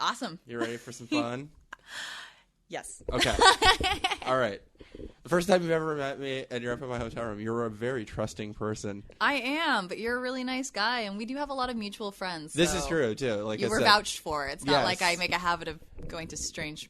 Awesome. You ready for some fun? Yes. Okay. All right. The first time you've ever met me and you're up in my hotel room, you're a very trusting person. I am, but you're a really nice guy, and we do have a lot of mutual friends. This is true, too. Like you I were said, vouched for. It's not yes. like I make a habit of going to strangers.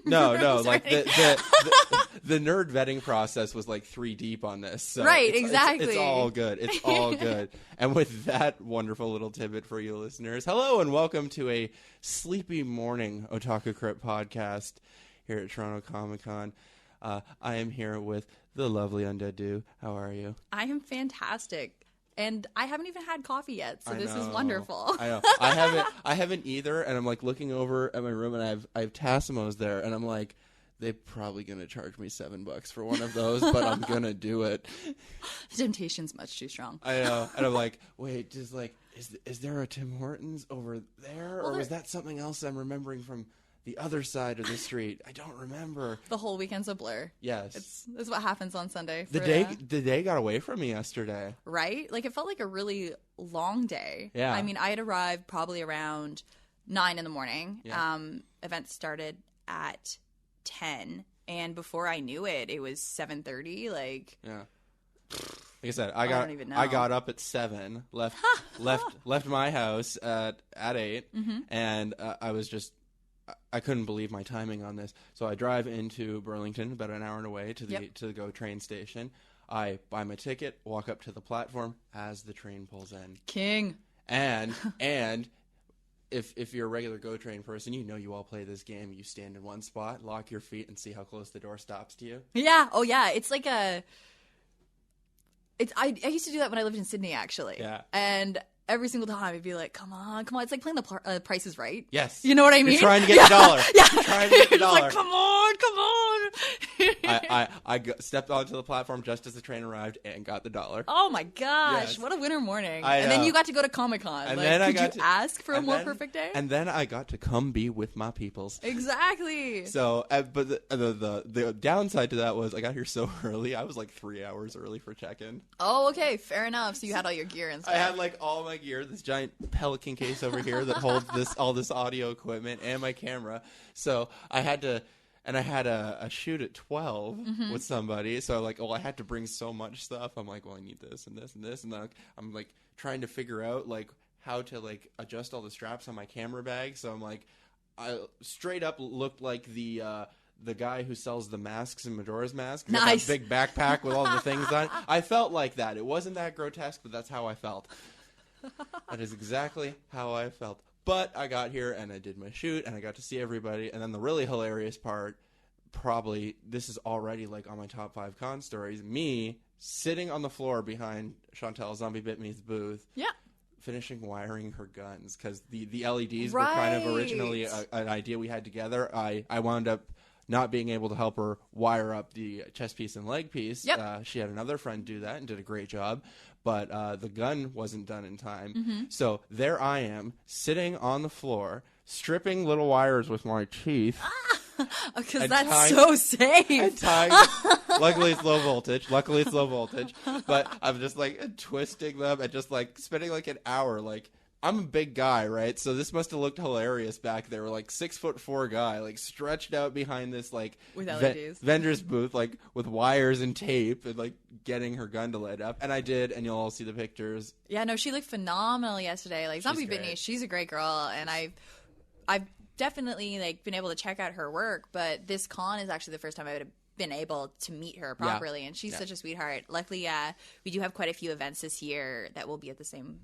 No. Like the nerd vetting process was like 3 deep on this. So right, it's, exactly. It's all good. It's all good. And with that wonderful little tidbit for you listeners, hello and welcome to a sleepy morning Otaku Crypt podcast here at Toronto Comic Con. I am here with the lovely UndeadDu. How are you? I am fantastic. And I haven't even had coffee yet, so this is know. wonderful. I know. I haven't either, and I'm like looking over at my room, and I have Tassimos there, and I'm like, they're probably gonna charge me $7 for one of those, but I'm gonna do it. The temptation's much too strong. I know, and I'm like, wait, is there a Tim Hortons over there, or was that something else I'm remembering from the other side of the street? I don't remember. The whole weekend's a blur. Yes. It's what happens on Sunday. The day got away from me yesterday. Right? Like, it felt like a really long day. Yeah. I mean, I had arrived probably around 9 in the morning. Yeah. Event started at 10. And before I knew it, it was 7:30. Like... Yeah. Like I said, I don't even know. I got up at 7, left my house at 8, Mm-hmm. and I couldn't believe my timing on this. So I drive into Burlington, about an hour away, to the GO train station. I buy my ticket, walk up to the platform as the train pulls in. King. And if you're a regular GO train person, you all play this game. You stand in one spot, lock your feet, and see how close the door stops to you. Yeah. Oh, yeah. It's like a... I used to do that when I lived in Sydney, actually. Yeah. And every single time I'd be like, come on. It's like playing the Price is Right. Yes. You know what I mean? You're trying to get the dollar. Yeah. You're trying to get the dollar. It's like, come on. Stepped onto the platform just as the train arrived and got the dollar. Oh my gosh. Yes. What a winter morning. I And then know. you got to go to Comic-Con. And like, then I could got you to ask for a more perfect day? And then I got to come be with my peoples. Exactly. So, but the downside to that was I got here so early. I was like 3 hours early for check-in. Oh, okay. Fair enough. So you had all your gear and stuff. I had like all my gear, this giant Pelican case over here that holds all this audio equipment and my camera. So I had to... And I had a shoot at 12 with somebody, so I had to bring so much stuff. I'm like, well, I need this and this and this, and then I'm like trying to figure out like how to like adjust all the straps on my camera bag. So I'm like, I straight up looked like the guy who sells the masks in Majora's Mask. Nice. That big backpack with all the things on it. I felt like that. It wasn't that grotesque, but that's how I felt. That is exactly how I felt. But I got here and I did my shoot and I got to see everybody. And then the really hilarious part, probably this is already like on my top 5 con stories, me sitting on the floor behind Chantel Zombie Bit Me's booth. Yeah. Finishing wiring her guns because the LEDs were kind of originally an idea we had together. I wound up not being able to help her wire up the chest piece and leg piece. Yep. She had another friend do that and did a great job. But the gun wasn't done in time. So there I am, sitting on the floor, stripping little wires with my teeth. Because that's so safe. And tying. Luckily, it's low voltage. But I'm just, like, twisting them and just, like, spending, like, an hour. Like, I'm a big guy, right? So this must have looked hilarious back there. Like, 6'4" guy, like, stretched out behind this, like, with LEDs. vendor's booth, like, with wires and tape and, like, getting her gun to light up. And I did, and you'll all see the pictures. Yeah, no, she looked phenomenal yesterday. Like, Zombie Bitney, she's a great girl, and I've definitely, like, been able to check out her work, but this con is actually the first time I would have been able to meet her properly, and she's such a sweetheart. Luckily, we do have quite a few events this year that will be at the same,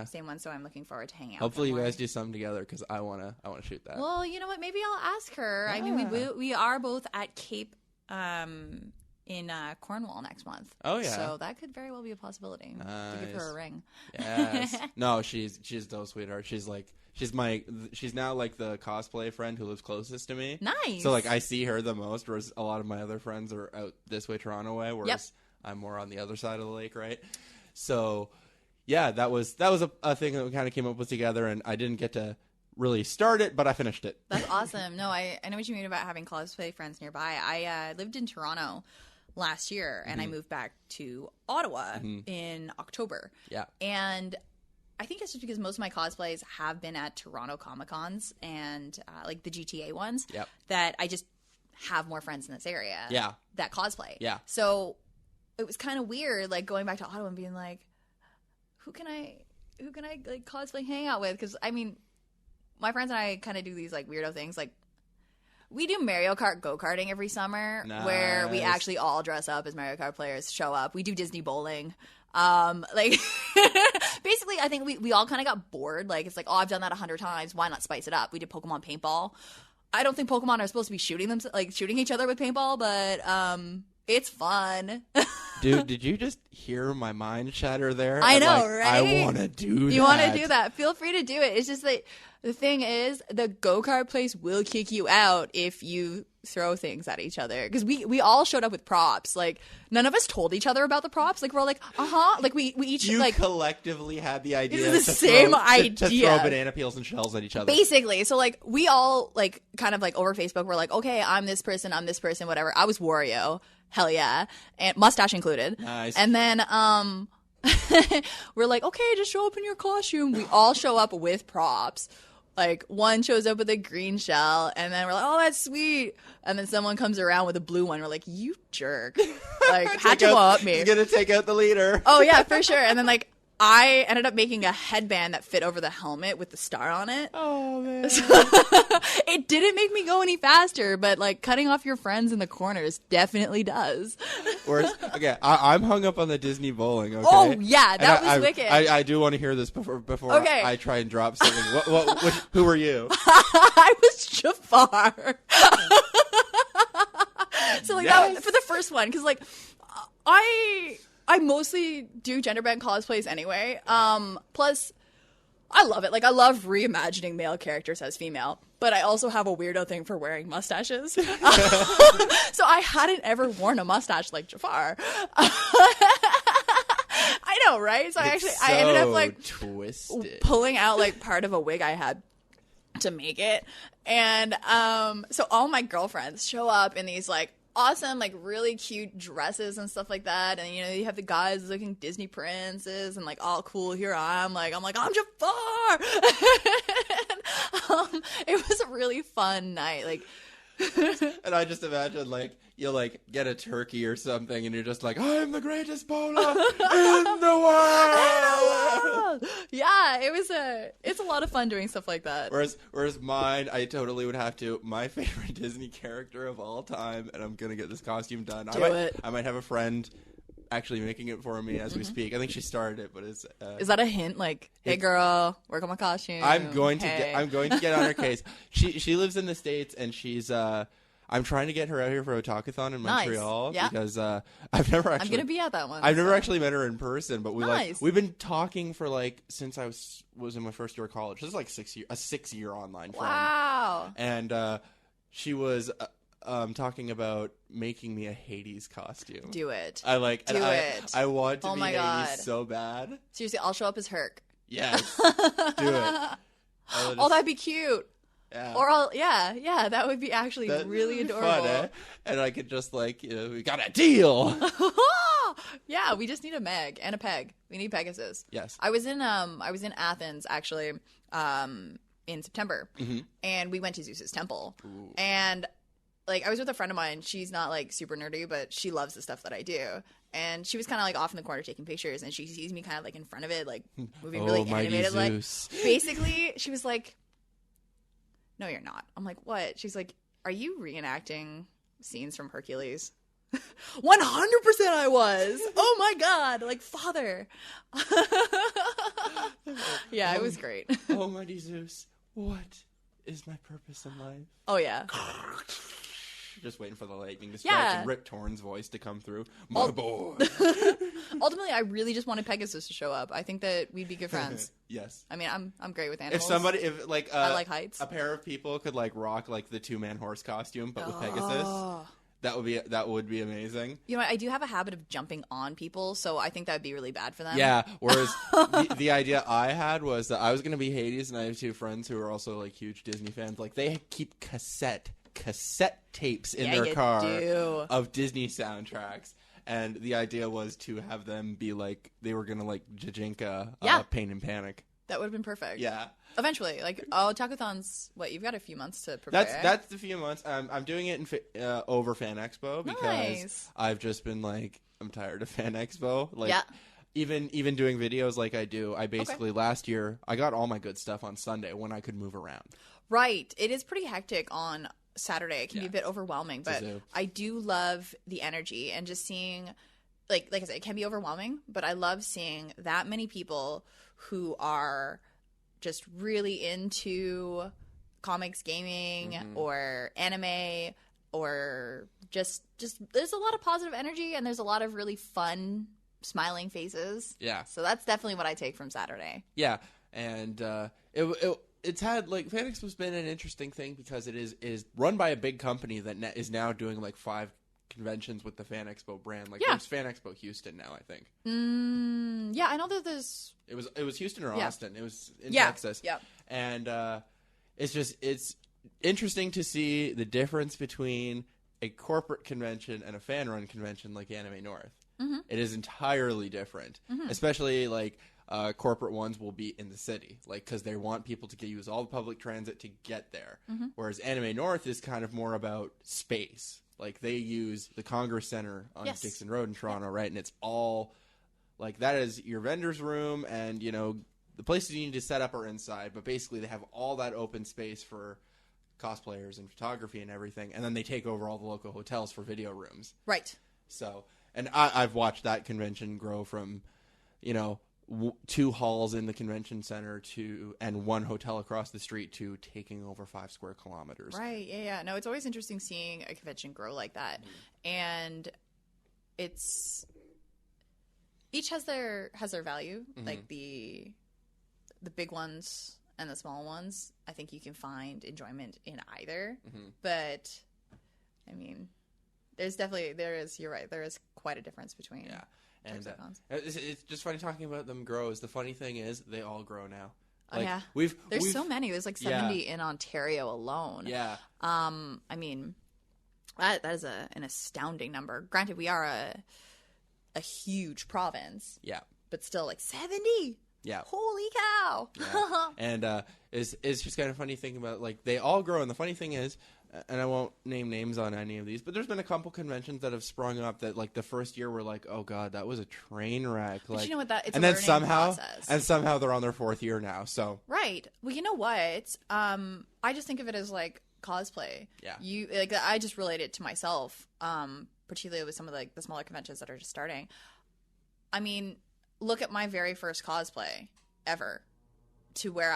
same one, so I'm looking forward to hanging out. Hopefully you guys do something together, because I wanna shoot that. Well, you know what? Maybe I'll ask her. Yeah. I mean, we are both at Cape in Cornwall next month. Oh yeah, so that could very well be a possibility. Nice. To give her a ring. Yes. No, she's so sweetheart. She's now like the cosplay friend who lives closest to me. Nice. So like I see her the most, whereas a lot of my other friends are out this way, Toronto way, whereas I'm more on the other side of the lake, right? So yeah, that was a thing that we kind of came up with together, and I didn't get to really start it, but I finished it. That's awesome. No, I know what you mean about having cosplay friends nearby. I lived in Toronto last year, and I moved back to Ottawa in October. Yeah. And I think it's just because most of my cosplays have been at Toronto Comic-Cons and like the GTA ones. Yep. That I just have more friends in this area. Yeah. That cosplay. Yeah. So it was kind of weird, like going back to Ottawa and being like, who can I like cosplay hang out with? Because I mean, my friends and I kind of do these like weirdo things. Like we do Mario Kart go-karting every summer, where we actually all dress up as Mario Kart players, show up. We do Disney bowling. Like basically I think we all kind of got bored. Like it's like, oh, I've done that 100 times. Why not spice it up? We did Pokemon paintball. I don't think Pokemon are supposed to be shooting each other with paintball, but it's fun. Dude, did you just hear my mind shatter there? I know, like, right? I want to do that. You want to do that? Feel free to do it. It's just that the thing is, the go-kart place will kick you out if you throw things at each other. Because we all showed up with props. Like, none of us told each other about the props. Like, we're all like, like we each you like collectively had the idea. It's the same idea to throw banana peels and shells at each other. Basically, so like we all like kind of like over Facebook, we're like, okay, I'm this person, whatever. I was Wario. Hell yeah. And mustache included. Nice. And then we're like, okay, just show up in your costume. We all show up with props. Like one shows up with a green shell, and then we're like, oh, that's sweet. And then someone comes around with a blue one. We're like, you jerk. Like, had to go up me. He's going to take out the leader. Oh, yeah, for sure. And then like I ended up making a headband that fit over the helmet with the star on it. Oh, man. It didn't make me go any faster, but like cutting off your friends in the corners definitely does. Whereas, okay, I'm hung up on the Disney bowling. Okay? Oh yeah, that was wicked. I do want to hear this before okay. I try and drop something. Who were you? I was Jafar. So like that was for the first one, because like I mostly do gender bent cosplays anyway. Plus, I love it. Like, I love reimagining male characters as female. But I also have a weirdo thing for wearing mustaches. So I hadn't ever worn a mustache like Jafar. I know, right? So I ended up like twisted. Pulling out like part of a wig I had to make it. And so all my girlfriends show up in these like awesome, like really cute dresses and stuff like that, and you know you have the guys looking Disney princes and like all cool. Here I'm Jafar. It was a really fun night, like. And I just imagine like you like get a turkey or something, and you're just like, I'm the greatest bowler in the world. Yeah, it's a lot of fun doing stuff like that. Whereas mine, I totally would have to. My favorite Disney character of all time, and I'm gonna get this costume done. I might have a friend actually making it for me as we speak. I think she started it, but it's is that a hint? Like, hey girl, work on my costume. I'm going to get on her case. She lives in the States, and she's I'm trying to get her out here for Otakuthon in Montreal. Yeah. Because I've never actually. I'm gonna be at that one. I've never actually met her in person, but Nice. we've been talking for like since I was in my first year of college. This is like a 6-year online friend. Wow. And she was talking about making me a Hades costume. Do it. I like do it. I want to be Hades God. so bad. Seriously, I'll show up as Herc. Yes. Do it. Oh, that'd be cute. Yeah. Or that would be actually really adorable. Fun, eh? And I could just like, we got a deal. Yeah, we just need a Meg and a Peg. We need Pegasus. Yes. I was in Athens actually in September, and we went to Zeus's temple. Ooh. And like I was with a friend of mine. She's not like super nerdy, but she loves the stuff that I do. And she was kind of like off in the corner taking pictures, and she sees me kind of like in front of it, like moving really animated. Like basically, she was like, "No, you're not." I'm like, "What?" She's like, "Are you reenacting scenes from Hercules?" 100% I was. Oh my god, like father. Yeah, it was great. Almighty Zeus, what is my purpose in life? Oh yeah. Just waiting for the lightning to strike and Rip Torn's voice to come through. My boy. Ultimately, I really just wanted Pegasus to show up. I think that we'd be good friends. Yes. I mean, I'm great with animals. If like I like heights. A pair of people could like rock like the 2-man horse costume, but with Pegasus, that would be amazing. You know what? I do have a habit of jumping on people, so I think that would be really bad for them. Yeah. Whereas the idea I had was that I was going to be Hades, and I have 2 friends who are also like huge Disney fans. Like they keep cassette tapes in their car of Disney soundtracks, and the idea was to have them be like they were gonna like Jajinka Pain and Panic. That would have been perfect. Yeah. Eventually, like, Otakuthon's, you've got a few months to prepare. That's the few months. I'm doing it over Fan Expo because I've just been like, I'm tired of Fan Expo. Like, even doing videos like I do, I basically last year I got all my good stuff on Sunday when I could move around. Right. It is pretty hectic on Saturday. It can be a bit overwhelming, but I do love the energy and just seeing, like I said, it can be overwhelming, but I love seeing that many people who are just really into comics, gaming, or anime, or just there's a lot of positive energy and there's a lot of really fun smiling faces. Yeah. So that's definitely what I take from Saturday. Yeah. And it's had, like, Fan Expo's been an interesting thing because it is run by a big company that is now doing like 5 conventions with the Fan Expo brand. Like, there's Fan Expo Houston now, I think. Yeah, I know that there's... It was Houston or Austin. It was in Texas. Yeah. And it's interesting to see the difference between a corporate convention and a fan-run convention like Anime North. It is entirely different, especially like corporate ones will be in the city, like, because they want people to use all the public transit to get there. Whereas Anime North is kind of more about space. Like, they use the Congress Center on Dixon Road in Toronto, right? And it's all like that is your vendor's room, and the places you need to set up are inside. But basically, they have all that open space for cosplayers and photography and everything, and then they take over all the local hotels for video rooms. Right. So. And I've watched that convention grow from, 2 halls in the convention center and 1 hotel across the street to taking over 5 square kilometers. Right. Yeah. No, it's always interesting seeing a convention grow like that. And it's each has their value. Like the big ones and the small ones. I think you can find enjoyment in either. But I mean, you're right. There is quite a difference between and it's just funny talking about them grows. The funny thing is they all grow now. Like, there's so many. There's like 70 in Ontario alone. Yeah. I mean, that is an astounding number. Granted, we are a huge province. Yeah. But still, like 70. Yeah. Holy cow. Yeah. And it's just kind of funny thinking about, like, they all grow. And the funny thing is, and I won't name names on any of these, but there's been a couple conventions that have sprung up that, like, the first year we're like, oh god, that was a train wreck. But like, you know what? It's and a then learning process. And somehow they're on their 4th year now. So right. Well, you know what? I just think of it as like cosplay. Yeah. I just relate it to myself, particularly with some of the smaller conventions that are just starting. I mean, look at my very first cosplay ever to where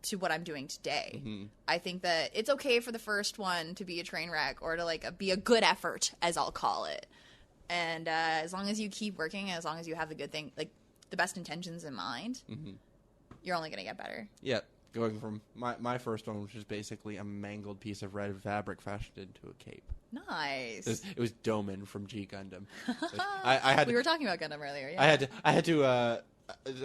to what I'm doing today. I think that it's okay for the first one to be a train wreck or to be a good effort, as I'll call it. And as long as you keep working, as long as you have the good thing, like the best intentions in mind, you're only going to get better. Yeah. Going from my first one, which is basically a mangled piece of red fabric fashioned into a cape. Nice. It was Doman from G Gundam. We were talking about Gundam earlier. Yeah. I had to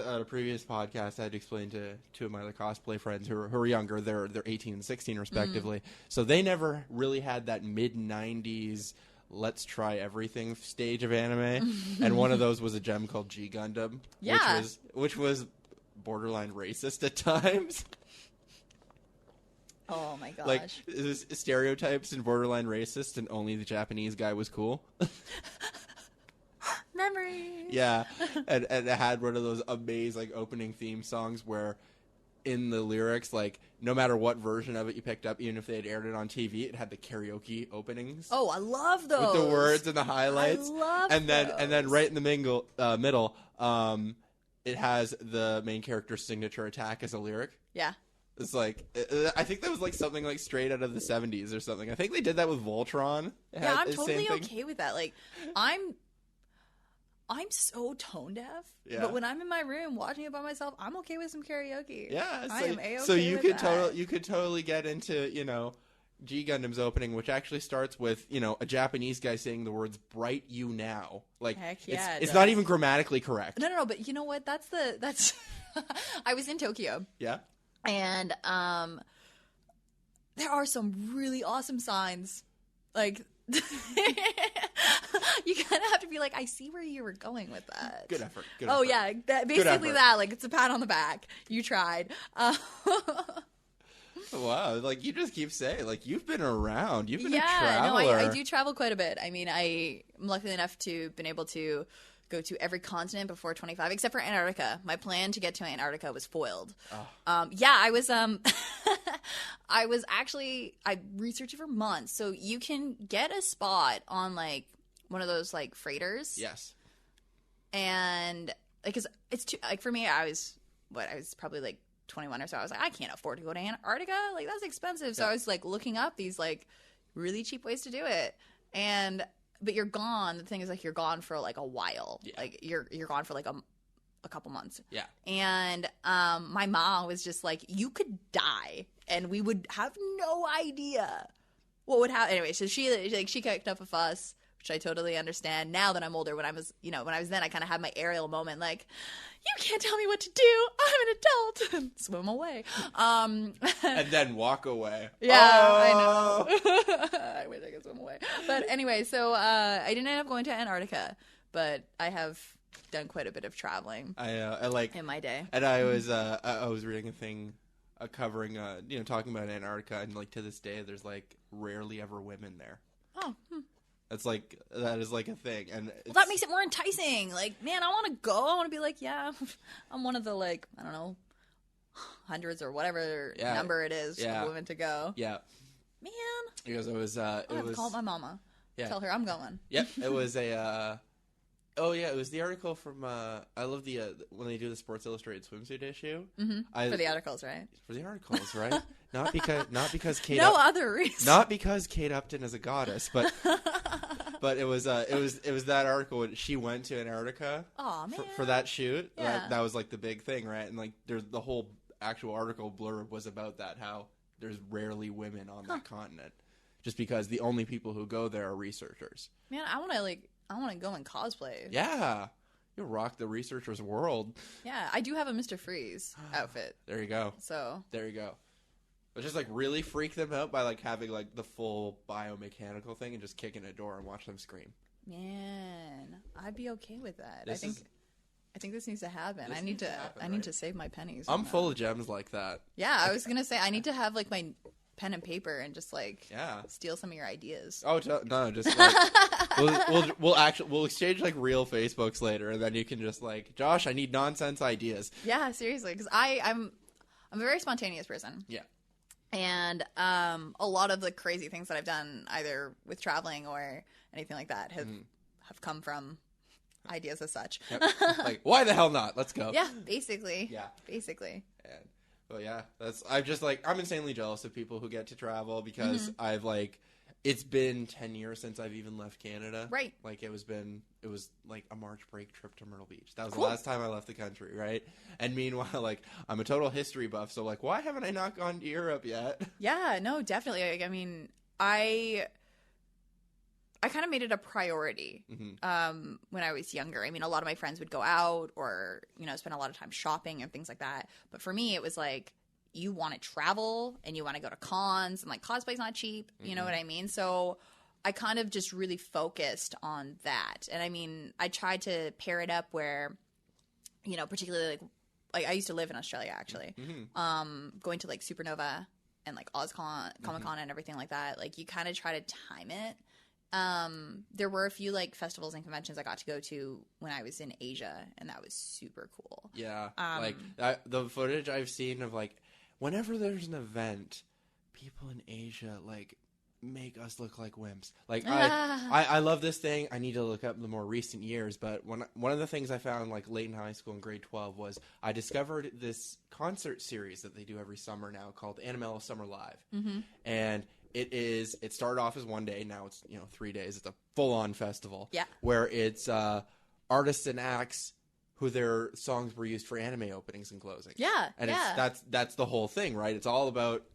on a previous podcast, I had to explain to 2 of my other cosplay friends who are younger. They're 18 and 16 respectively. So they never really had that mid-90s let's try everything stage of anime. And one of those was a gem called G Gundam, which was borderline racist at times. Oh my gosh. Like, stereotypes and borderline racist, and only the Japanese guy was cool. Memories. Yeah, and it had one of those amazing opening theme songs where in the lyrics, like, no matter what version of it you picked up, even if they had aired it on TV, it had the karaoke openings. Oh, I love those. With the words and the highlights. I love and then those. And then right in the middle, it has the main character's signature attack as a lyric. Yeah. It's like, I think that was like something like straight out of the 70s or something. I think they did that with Voltron. Yeah, I'm totally okay with that. Like, I'm so tone deaf, but when I'm in my room watching it by myself, I'm okay with some karaoke. Yeah, I am A-okay so you with could that. you could totally get into G Gundam's opening, which actually starts with a Japanese guy saying the words "bright you now." Like, heck yeah, it's not even grammatically correct. No, but you know what? That's I was in Tokyo. Yeah, and there are some really awesome signs, like. You kind of have to be like, I see where you were going with that. Good effort. Yeah, basically that. Like, it's a pat on the back. You tried. Wow, like, you just keep saying, like, you've been around. You've been a traveler. traveler. I do travel quite a bit. I mean, I'm lucky enough to been able to go to every continent before 25, except for Antarctica. My plan to get to Antarctica was foiled. Oh. I was I researched it for months. So you can get a spot on, like, one of those, like, freighters. Yes. And, like, 'cause it's too, like, for me, I was probably, like, 21 or so. I was like, I can't afford to go to Antarctica. Like, that's expensive. So I was, like, looking up these, like, really cheap ways to do it. But you're gone. The thing is, like, you're gone for, like, a while. Yeah. Like, you're gone for, like, a couple months. Yeah. And my mom was just like, you could die, and we would have no idea what would happen. Anyway, so she kicked up a fuss, which I totally understand. Now that I'm older, when I was then, I kind of had my Ariel moment, like, you can't tell me what to do. I'm an adult. And swim away. And then walk away. Yeah, I know. I wish I could swim away. But anyway, so I didn't end up going to Antarctica, but I have done quite a bit of traveling. I like in my day. And I was reading a thing covering talking about Antarctica, and, like, to this day, there's, like, rarely ever women there. Oh. That is like a thing, and that makes it more enticing. Like, man, I want to go. I want to be like, yeah, I'm one of the, like, I don't know, hundreds or whatever number it is of women to go. Yeah, man. Because it was call my mama. Yeah. Tell her I'm going. Yep. It was a. It was the article from. I love the when they do the Sports Illustrated swimsuit issue. Mm-hmm. For the articles, right? For the articles, right? Not because Kate. Other reason. Not because Kate Upton is a goddess, but it was that article when she went to Antarctica. Aw, man. For that shoot. Yeah. That was, like, the big thing, right? And, like, there's the whole actual article blurb was about that, how there's rarely women on that continent, just because the only people who go there are researchers. Man, I want to go and cosplay. Yeah. You'll rock the researcher's world. Yeah, I do have a Mr. Freeze outfit. There you go. So. There you go. But just, like, really freak them out by, like, having, like, the full biomechanical thing and just kicking a door and watch them scream. Man, I'd be okay with that. I think this needs to happen. I need to save my pennies. I'm full of gems like that. Yeah, I was gonna say I need to have, like, my pen and paper and just, like, steal some of your ideas. Oh no, just, like, we'll exchange, like, real Facebooks later, and then you can just, like, Josh, I need nonsense ideas. Yeah, seriously, because I'm a very spontaneous person. Yeah. And a lot of the crazy things that I've done, either with traveling or anything like that, have come from ideas as such. Yep. Like, why the hell not? Let's go. Yeah, basically. Yeah. Basically. And, well, yeah, I'm insanely jealous of people who get to travel, because I've, like, it's been 10 years since I've even left Canada. Right. Like, it was like a March break trip to Myrtle Beach. That was the last time I left the country, right? And meanwhile, like, I'm a total history buff, so, like, why haven't I not gone to Europe yet? Yeah, no, definitely. I mean, I kind of made it a priority when I was younger. I mean, a lot of my friends would go out or, spend a lot of time shopping and things like that. But for me, it was like, you want to travel and you want to go to cons, and, like, cosplay's not cheap. You know what I mean? So I kind of just really focused on that. And I mean, I tried to pair it up where, particularly like I used to live in Australia, actually. Going to, like, Supernova and, like, OzCon, Comic-Con and everything like that. Like, you kind of try to time it. There were a few, like, festivals and conventions I got to go to when I was in Asia, and that was super cool. Yeah. The footage I've seen of, like, whenever there's an event, people in Asia, like, make us look like wimps. Like, I love this thing. I need to look up the more recent years, but one of the things I found, like, late in high school in grade 12 was I discovered this concert series that they do every summer now called Animal Summer Live. And it started off as one day. Now it's, 3 days. It's a full-on festival. Yeah. Where it's artists and acts who their songs were used for anime openings and closings. Yeah. And that's the whole thing, right? It's all about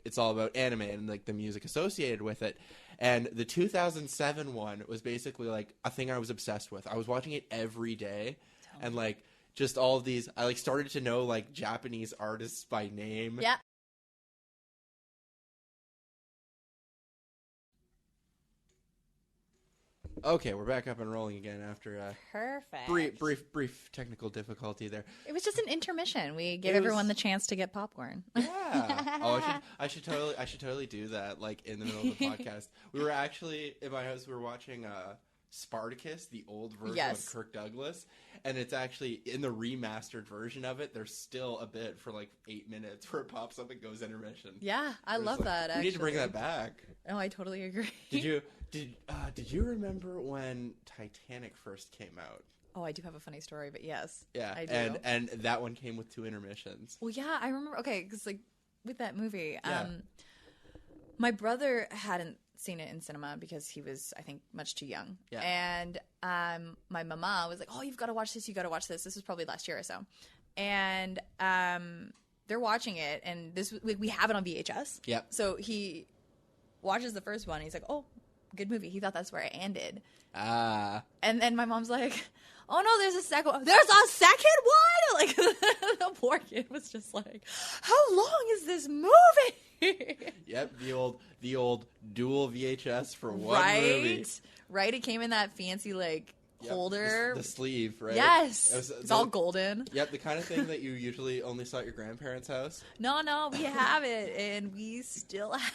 anime and, like, the music associated with it. And the 2007 one was basically, like, a thing I was obsessed with. I was watching it every day. And, like, just all of these, I, like, started to know, like, Japanese artists by name. Yeah. Okay, we're back up and rolling again after Perfect. brief technical difficulty there. It was just an intermission. We gave everyone the chance to get popcorn. Yeah. Oh, I should totally do that. Like in the middle of the podcast, we were actually in my house. We were watching Spartacus, the old version of Kirk Douglas, and it's actually in the remastered version of it. There's still a bit for like 8 minutes where it pops up and goes intermission. Yeah, I love that. We need to bring that back. Oh, I totally agree. Did you remember when Titanic first came out? Oh, I do have a funny story, but yes. Yeah, I do. And that one came with 2 intermissions. Well, yeah, I remember. Okay, because like with that movie, my brother hadn't seen it in cinema because he was, I think, much too young. Yeah. And my mama was like, "Oh, you've got to watch this. You got to watch this." This was probably last year or so, and they're watching it, and this we have it on VHS. Yep. So he watches the first one. And he's like, "Oh, good movie." He thought that's where it ended. And then my mom's like, "Oh no, there's a second one. There's a second one!" Like the poor kid was just like, "How long is this movie?" Yep, the old dual VHS for one movie. Right, it came in that fancy holder. The sleeve, right? Yes. It's all golden. Yep, the kind of thing that you usually only saw at your grandparents' house. No, we have it, and we still have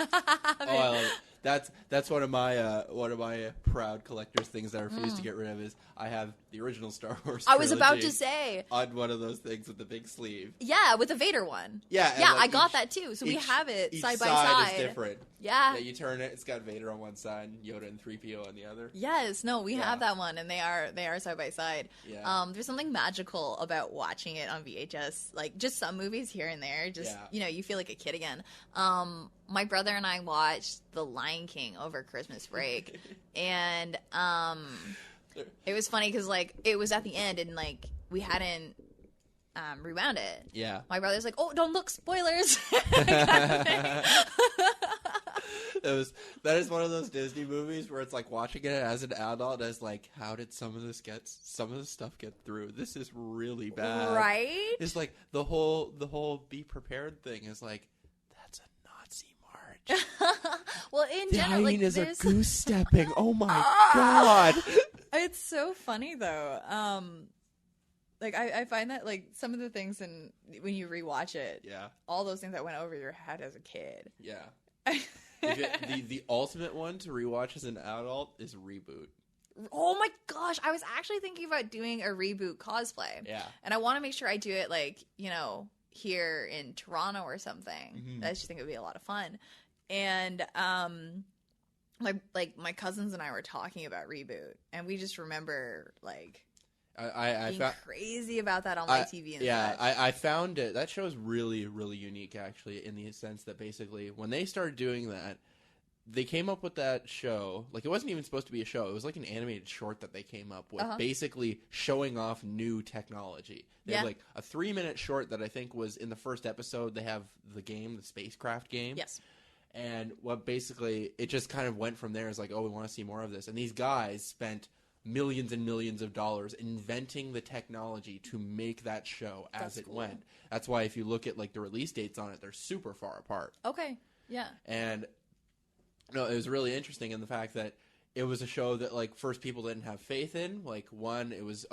it. Oh, I love it. That's one of my proud collector's things that I refuse to get rid of is I have the original Star Wars trilogy. I was about to say on one of those things with the big sleeve. Yeah, with the Vader one. Yeah, I got that too. So we have it side by side. Each side is different. Yeah, you turn it. It's got Vader on one side, and Yoda and 3PO on the other. Yes, no, we have that one, and they are side by side. Yeah. There's something magical about watching it on VHS. Like just some movies here and there, you feel like a kid again. My brother and I watched The Lion King over Christmas break, and it was funny because it was at the end, and we hadn't rewound it. Yeah. My brother's like, "Oh, don't look, spoilers." That is one of those Disney movies where it's like watching it as an adult as like, how did some of the stuff get through? This is really bad. Right? It's like the whole be prepared thing is like, that's a Nazi march. Well, in general, the hyenas are goose stepping. Oh my god. It's so funny though. I find that some of the things when you rewatch it, all those things that went over your head as a kid. Yeah. The ultimate one to rewatch as an adult is Reboot. Oh my gosh, I was actually thinking about doing a Reboot cosplay. Yeah. And I want to make sure I do it here in Toronto or something. Mm-hmm. I just think it would be a lot of fun. And my cousins and I were talking about Reboot, and we just remember I being crazy about that on TV and such. I found it. That show is really, really unique, actually, in the sense that basically when they started doing that, they came up with that show. It wasn't even supposed to be a show. It was like an animated short that they came up with, basically showing off new technology. They have a 3-minute short that I think was in the first episode. They have the game, the spacecraft game. Yes. And what basically, it just kind of went from there. It's like, oh, we want to see more of this. And these guys spent millions and millions of dollars inventing the technology to make that show as it went. That's why if you look at the release dates on it, they're super far apart. Okay. Yeah. And no, it was really interesting in the fact that it was a show that first people didn't have faith in. One, it was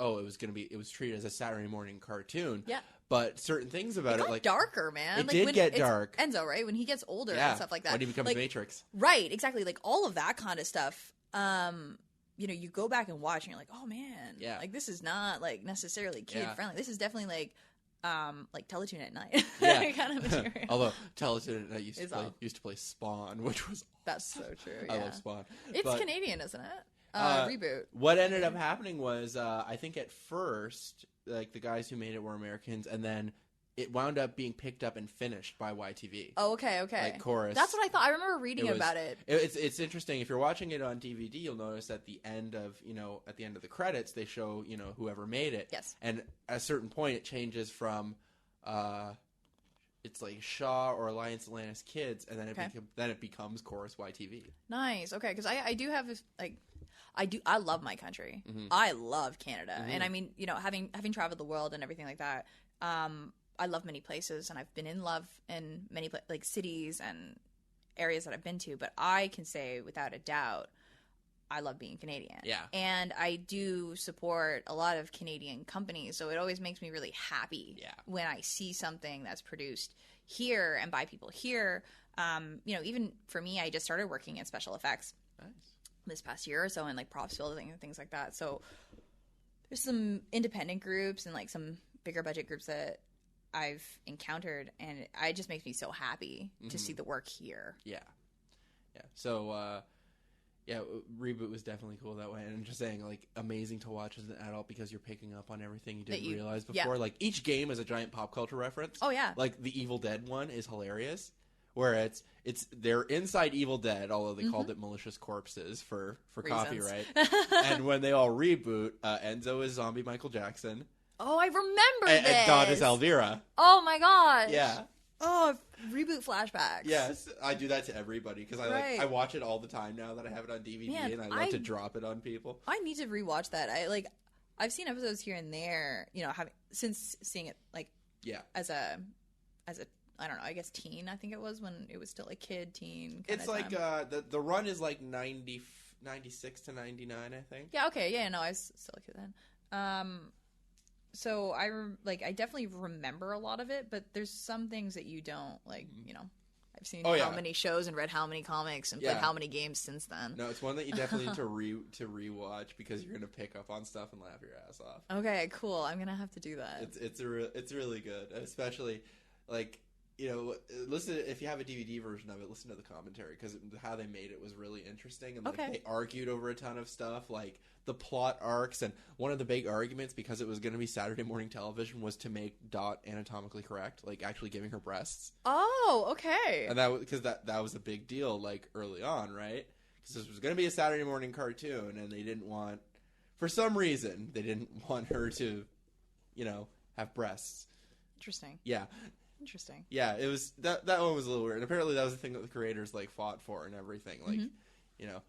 treated as a Saturday morning cartoon. Yeah. But certain things about it got darker, man. It did get dark. Enzo, right? When he gets older and stuff like that. When he becomes Matrix. Right, exactly. All of that kind of stuff. You go back and watch and you're like, oh man, this is not necessarily kid friendly. This is definitely Teletoon at night kind of material. Although Teletoon at night used to play Spawn, which was awesome. That's so true. Yeah. I love Spawn. It's Canadian, isn't it? Reboot. What ended up happening was I think at first the guys who made it were Americans, and then it wound up being picked up and finished by YTV. Oh, okay. Chorus. That's what I thought. I remember reading about it. It's interesting. If you're watching it on DVD, you'll notice at the end of the credits, they show whoever made it. Yes. And at a certain point, it changes from it's Shaw or Alliance Atlantis Kids, and then it becomes Chorus YTV. Nice. Okay, because I do have I love my country. Mm-hmm. I love Canada, mm-hmm. and I mean having traveled the world and everything like that. I love many places, and I've been in love in many cities and areas that I've been to. But I can say without a doubt, I love being Canadian. Yeah. And I do support a lot of Canadian companies, so it always makes me really happy when I see something that's produced here and by people here. You know, even for me, I just started working in special effects this past year or so, and like props building and things like that. So there's some independent groups and like some bigger budget groups that I've encountered, and it just makes me so happy to see the work here. Yeah. So, Reboot was definitely cool that way. And I'm just saying, like, amazing to watch as an adult because you're picking up on everything you didn't realize before. Like, each game is a giant pop culture reference. Oh, yeah. Like, the Evil Dead one is hilarious. Where they're inside Evil Dead, although they called it Malicious Corpses for copyright. And when they all reboot, Enzo is zombie Michael Jackson. Oh, I remember this. And Dawn is Elvira. Oh, my gosh. Yeah. Oh, Reboot flashbacks. Yes, I do that to everybody because I watch it all the time now that I have it on DVD. Man, and I love to drop it on people. I need to rewatch that. I've seen episodes here and there, you know, since seeing it as a I don't know, I guess teen. I think it was when it was still a kid teen. It's like the run is like 96 to 99, I think. Yeah. Okay. Yeah. No, I was still a kid then. So I definitely remember a lot of it, but there's some things that you don't like. You know, I've seen how many shows and read how many comics and played how many games since then. No, it's one that you definitely need to rewatch because you're gonna pick up on stuff and laugh your ass off. Okay, cool. I'm gonna have to do that. It's really good, especially like. You know, listen. If you have a DVD version of it, listen to the commentary because how they made it was really interesting, and like, they argued over a ton of stuff, like the plot arcs. And one of the big arguments, because it was going to be Saturday morning television, was to make Dot anatomically correct, like actually giving her breasts. Oh, okay. And that was a big deal, like early on, right? Because this was going to be a Saturday morning cartoon, and they didn't want, for some reason, they didn't want her to, you know, have breasts. Interesting. Yeah. Interesting. Yeah, it was that one was a little weird. And apparently that was the thing that the creators like fought for and everything. Like, you know,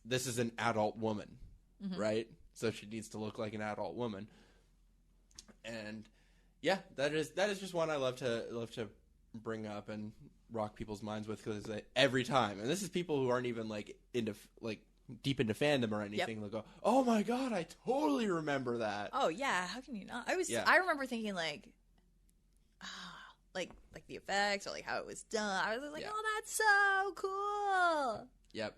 this is an adult woman, right? So she needs to look like an adult woman. And yeah, that is just one I love to bring up and rock people's minds with because every time, and this is people who aren't even like into like deep into fandom or anything, they'll go, "Oh my god, I totally remember that." Oh yeah, how can you not? I remember thinking like the effects or like how it was done. I was like, oh, that's so cool. Yep.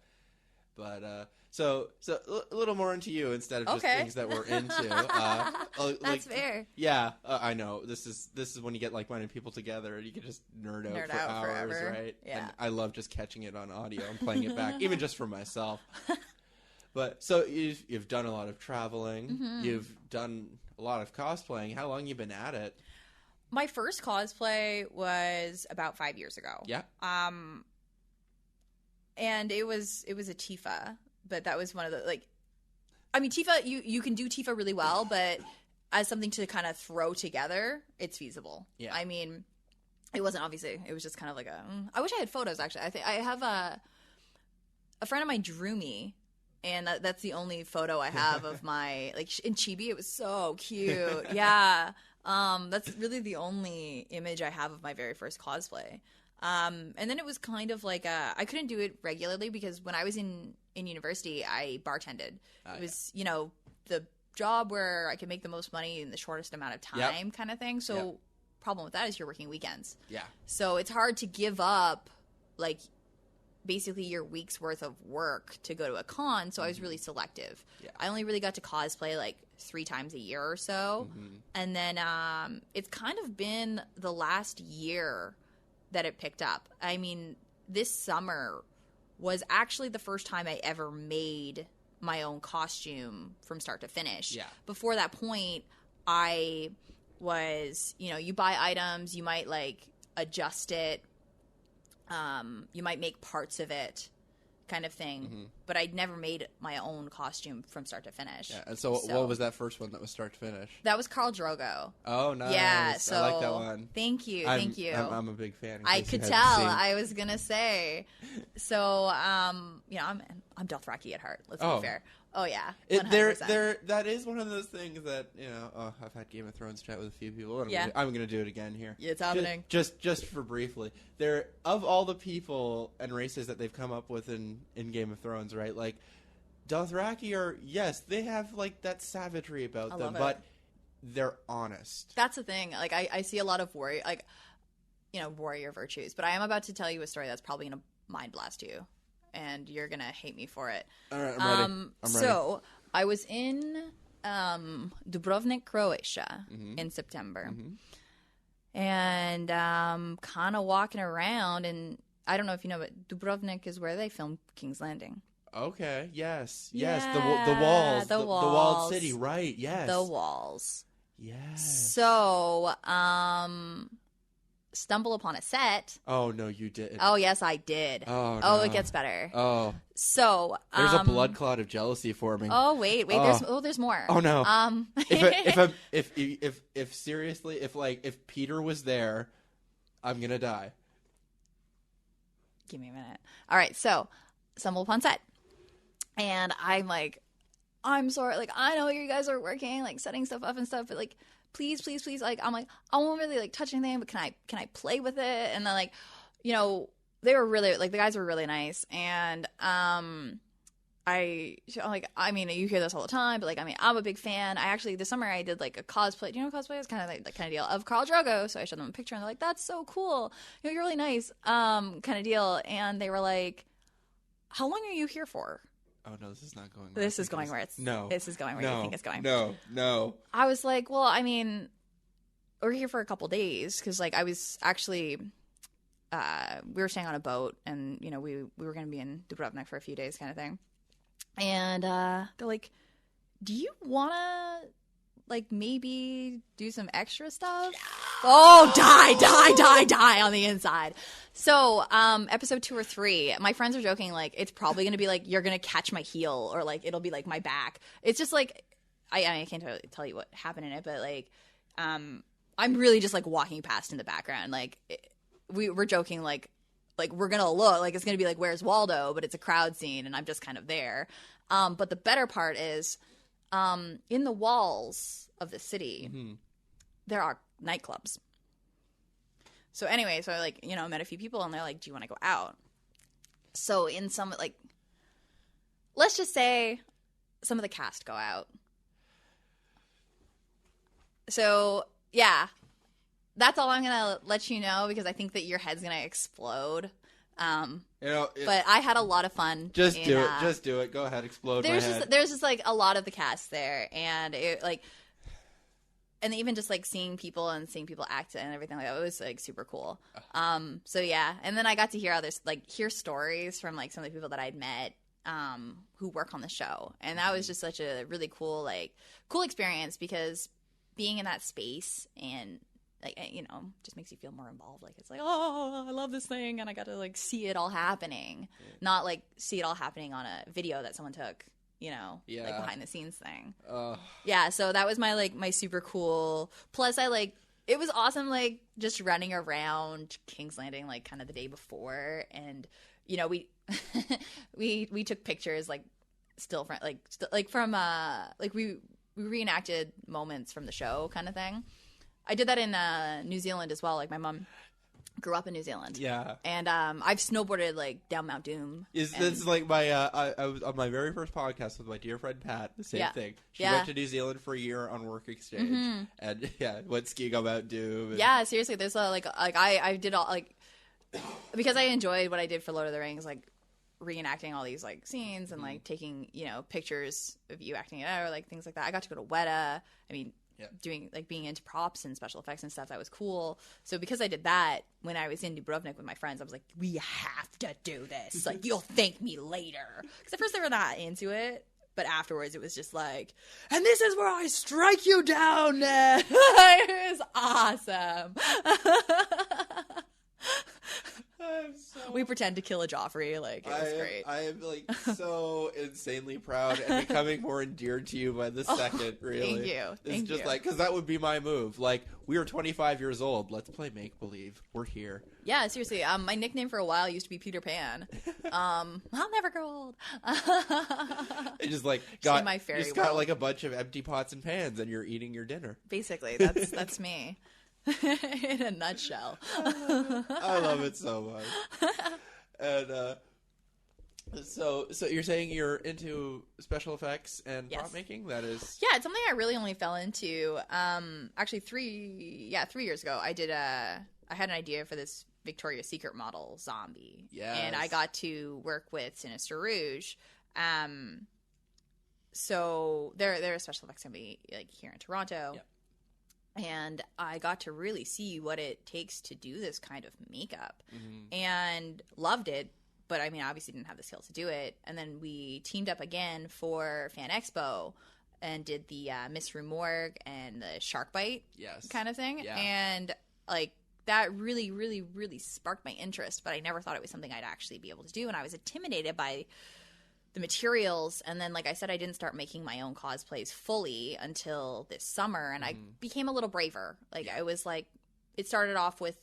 But so a little more into you instead of just things that we're into. That's fair. Yeah, I know. This is when you get like-minded people together and you can just nerd out for hours, forever. Right? Yeah. And I love just catching it on audio and playing it back, even just for myself. But so you've done a lot of traveling. You've done a lot of cosplaying. How long you been at it? My first cosplay was about 5 years ago. Yeah. And it was a Tifa, but that was one of the Tifa, you can do Tifa really well, but as something to kind of throw together, it's feasible. Yeah. I mean, it wasn't obviously. It was just kind of like I wish I had photos actually. I think I have a friend of mine drew me. And that's the only photo I have of my, like, in Chibi. It was so cute. Yeah. That's really the only image I have of my very first cosplay. And then it was kind of like I couldn't do it regularly because when I was in university, I bartended. It was, you know, the job where I could make the most money in the shortest amount of time kind of thing. So problem with that is you're working weekends. Yeah. So it's hard to give up, like, basically your week's worth of work to go to a con, so I was really selective. Yeah. I only really got to cosplay like 3 times a year or so. And then it's kind of been the last year that it picked up. I mean, this summer was actually the first time I ever made my own costume from start to finish. Yeah. Before that point, I was, you know, you buy items, you might like adjust it, you might make parts of it kind of thing, but I'd never made my own costume from start to finish. Yeah, and so what was that first one that was start to finish? That was Khal Drogo. Oh, nice. Yeah, so I like that one. Thank you. I'm a big fan. I could tell. I was gonna say. So, you know, I'm Dothraki at heart. Let's be fair. Oh yeah, 100%. That is one of those things that, you know. I've had Game of Thrones chat with a few people. I'm gonna do it again here. Yeah, it's happening. Just for briefly, of all the people and races that they've come up with in Game of Thrones, right? Like, Dothraki are, yes, they have like that savagery about them, but they're honest. That's the thing. Like I see a lot of warrior, like, you know, warrior virtues, but I am about to tell you a story that's probably gonna mind blast you, and you're gonna hate me for it. All right, I'm ready. So I was in Dubrovnik, Croatia in September, and kind of walking around, and I don't know if you know, but Dubrovnik is where they filmed King's Landing. Okay. Yes. Yeah, yes. The walls. the the walled walls. city. Right. Yes. The walls. Yes. So, stumble upon a set. Oh no, you didn't. Oh yes, I did. Oh, oh, no. It gets better. Oh, so there's a blood clot of jealousy forming. Oh wait, there's more. Oh no. If seriously, if Peter was there, I'm gonna die. Give me a minute. All right, so stumble upon set, and I'm like, I'm sorry. Like, I know you guys are working, like setting stuff up and stuff, but like, please, like, I'm like, I won't really like touch anything, but can I play with it? And then, like, you know, they were really, like, the guys were really nice, and I mean, you hear this all the time, but like, I mean, I'm a big fan. I actually this summer I did like a cosplay. Do you know what cosplay is? Kind of like that kind of deal of Khal Drogo. So I showed them a picture, and they're like, "That's so cool. You know, you're really nice." Kind of deal, and they were like, "How long are you here for?" Oh no, this is not going. This is going where it's no. This is going where you think it's going. No. I was like, well, I mean, we're here for a couple days because, like, I was actually, we were staying on a boat, and you know, we were going to be in Dubrovnik for a few days, kind of thing. And they're like, do you want to, like, maybe do some extra stuff? Oh, die on the inside. So, episode 2 or 3, my friends are joking, like, it's probably going to be, like, you're going to catch my heel, or, like, it'll be, like, my back. It's just, like, I can't tell you what happened in it, but, like, I'm really just, like, walking past in the background. Like, we're joking, like, we're going to look, like, it's going to be, like, where's Waldo? But it's a crowd scene, and I'm just kind of there. But the better part is, in the walls of the city, there are nightclubs. So anyway, so I, like, you know, met a few people, and they're like, do you want to go out? So in some, like, let's just say some of the cast go out. So, yeah. That's all I'm going to let you know, because I think that your head's going to explode. You know, but I had a lot of fun. Just do it. Go ahead, explode my head. There's just, like, a lot of the cast there, and it, like, and even just, like, seeing people act and everything like that, it was, like, super cool. So yeah, and then I got to hear others, like, hear stories from, like, some of the people that I'd met who work on the show, and that was just such a really cool experience, because being in that space and, like, you know, just makes you feel more involved. Like, it's like, oh, I love this thing, and I got to, like, see it all happening, not, like, see it all happening on a video that someone took, you know, like, behind the scenes thing. Yeah, so that was my super cool. Plus, it was awesome, like, just running around King's Landing, like, kind of the day before, and, you know, we we took pictures, like, we reenacted moments from the show, kind of thing. I did that in New Zealand as well. Like, my mom grew up in New Zealand. Yeah. And I've snowboarded, like, down Mount Doom. This is like my I was on my very first podcast with my dear friend Pat. The same thing. She went to New Zealand for a year on work exchange, and went skiing on Mount Doom. Yeah, seriously. There's I did all, like, because I enjoyed what I did for Lord of the Rings, like, reenacting all these, like, scenes and like taking, you know, pictures of you acting it out, or like things like that. I got to go to Weta. I mean. Yeah. Doing, like, being into props and special effects and stuff, that was cool. So because I did that when I was in Dubrovnik with my friends, I was like, we have to do this. Like, you'll thank me later. Because at first they were not into it, but afterwards it was just like, and this is where I strike you down, Ned. It was awesome. We pretend to kill a Joffrey, like, it was great. I am, like, so insanely proud and becoming more endeared to you by the second, really. Thank you. It's just like, because that would be my move. Like, we are 25 years old. Let's play make-believe. We're here. Yeah, seriously. My nickname for a while used to be Peter Pan. I'll never grow old. It just, like, got like a bunch of empty pots and pans, and you're eating your dinner. Basically, that's me. In a nutshell. I love it so much. And So you're saying you're into special effects and Yes. prop making? That is... Yeah, it's something I really only fell into. Actually, 3 years ago, I had an idea for this Victoria's Secret model zombie. Yes. And I got to work with Sinister Rouge. So they're a special effects company like here in Toronto. Yep. And I got to really see what it takes to do this kind of makeup and loved it. But I mean, obviously didn't have the skill to do it. And then we teamed up again for Fan Expo and did the Miss Rue Morgue and the Shark Bite kind of thing. Yeah. And like that really, really, really sparked my interest. But I never thought it was something I'd actually be able to do. And I was intimidated by the materials. And then, like I said, I didn't start making my own cosplays fully until this summer. And I became a little braver. Like I was like, it started off with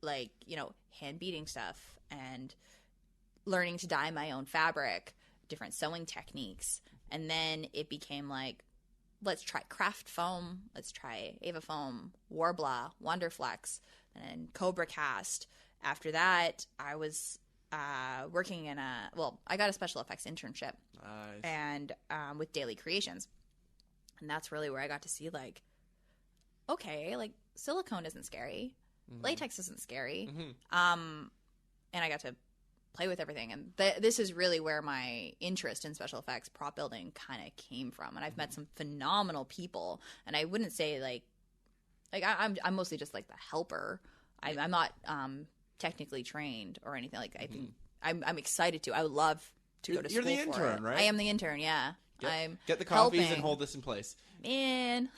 like, you know, hand beading stuff and learning to dye my own fabric, different sewing techniques. And then it became like, let's try craft foam, let's try Ava foam, Warbla, Wonderflex, and Cobra Cast. After that, I was working in I got a special effects internship. Nice. And with Daily Creations. And that's really where I got to see like, okay, like silicone isn't scary. Latex isn't scary. And I got to play with everything. And this is really where my interest in special effects prop building kind of came from. And I've met some phenomenal people. And I wouldn't say like I'm mostly just like the helper. I'm not technically trained or anything. Like I think I'm excited to. I would love to go to school. You're the intern, right? I am the intern. Yeah. Get the coffees helping. and hold this in place. Man.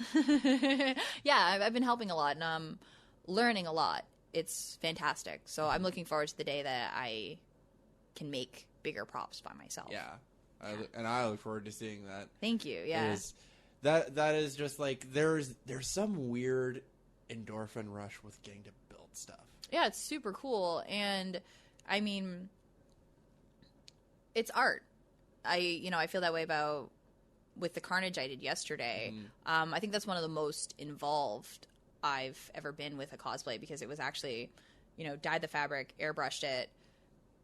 Yeah, I've been helping a lot and I'm learning a lot. It's fantastic. So I'm looking forward to the day that I can make bigger props by myself. Yeah. I look forward to seeing that. Thank you. Yeah. That is just like there's some weird endorphin rush with getting to build stuff. Yeah, it's super cool. And I mean, it's art. I feel that way about with the Carnage I did yesterday. I think that's one of the most involved I've ever been with a cosplay because it was actually, dyed the fabric, airbrushed it,